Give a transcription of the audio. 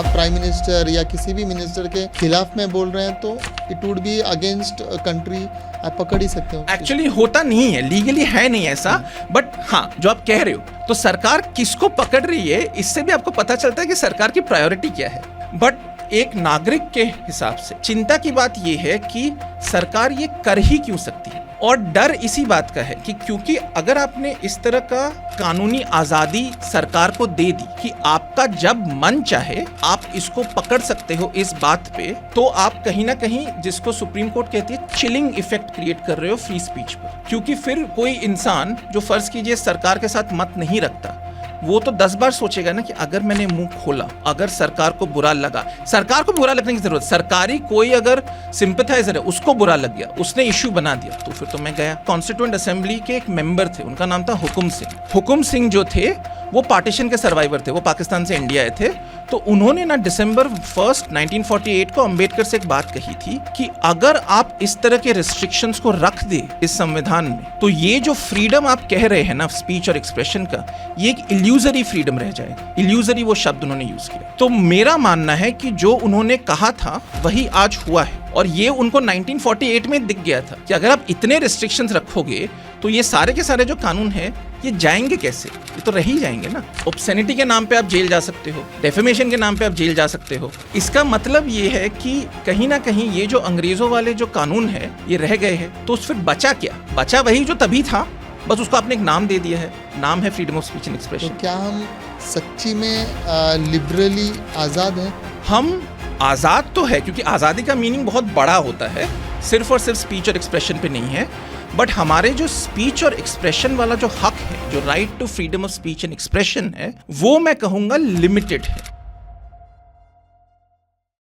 आप prime minister या किसी भी मिनिस्टर के खिलाफ में बोल रहे हैं तो it would be against country, आप पकड़ ही सकते हो। एक्चुअली होता नहीं है, लीगली है नहीं ऐसा, बट हाँ जो आप कह रहे हो, तो सरकार किसको पकड़ रही है इससे भी आपको पता चलता है कि सरकार की प्रायोरिटी क्या है। बट एक नागरिक के हिसाब से चिंता की बात यह है कि सरकार ये कर ही क्यों सकती है, और डर इसी बात का है कि क्योंकि अगर आपने इस तरह का कानूनी आजादी सरकार को दे दी कि आपका जब मन चाहे आप इसको पकड़ सकते हो इस बात पे, तो आप कहीं ना कहीं जिसको सुप्रीम कोर्ट कहती है चिलिंग इफेक्ट क्रिएट कर रहे हो फ्री स्पीच पर। क्योंकि फिर कोई इंसान जो फर्ज कीजिए सरकार के साथ मत नहीं रखता, वो तो 10 बार सोचेगा ना कि अगर मैंने मुंह खोला, अगर सरकार को बुरा लगा, सरकार को बुरा लगने की जरूरत, सरकारी कोई अगर सिंपैथाइजर है उसको बुरा लग गया, उसने इश्यू बना दिया, तो फिर तो मैं गया। कॉन्स्टिट्यूएंट असेंबली के एक मेंबर थे, उनका नाम था हुकुम सिंह। हुकुम सिंह जो थे वो पार्टीशन के सर्वाइवर थे, वो पाकिस्तान से इंडिया आए थे। तो उन्होंने ना दिसंबर 1, 1948 को अंबेडकर से एक बात कही थी कि अगर आप इस तरह के रिस्ट्रिक्शंस को रख दे इस संविधान में, तो ये जो फ्रीडम आप कह रहे हैं ना स्पीच और एक्सप्रेशन का, ये एक इल्यूजरी फ्रीडम रह जाएगा। इल्यूजरी वो शब्द उन्होंने यूज किया। तो मेरा मानना है कि जो उन्होंने कहा था वही आज हुआ है, और ये उनको 1948 में दिख गया था कि अगर आप इतने रिस्ट्रिक्शंस रखोगे तो ये सारे के सारे जो कानून है ये जाएंगे कैसे, ये तो रह ही जाएंगे ना। ऑब्ससेनिटी के नाम पे आप जेल जा सकते हो, डेफेमेशन के नाम पे आप जेल जा सकते हो। इसका मतलब ये है कि कहीं ना कहीं ये जो अंग्रेजों वाले जो कानून है ये रह गए हैं, तो फिर बचा क्या? बचा वही जो तभी था, बस उसको आपने एक नाम दे दिया है, नाम है freedom of speech and expression. तो क्या हम सच्ची में लिबरली आज़ाद हैं? हम आज़ाद तो है, क्योंकि आज़ादी का मीनिंग बहुत बड़ा होता है, सिर्फ और सिर्फ स्पीच और एक्सप्रेशन पे नहीं है। बट हमारे जो स्पीच और एक्सप्रेशन वाला जो हक है, जो right to freedom of speech and expression है, वो मैं कहूँगा लिमिटेड है।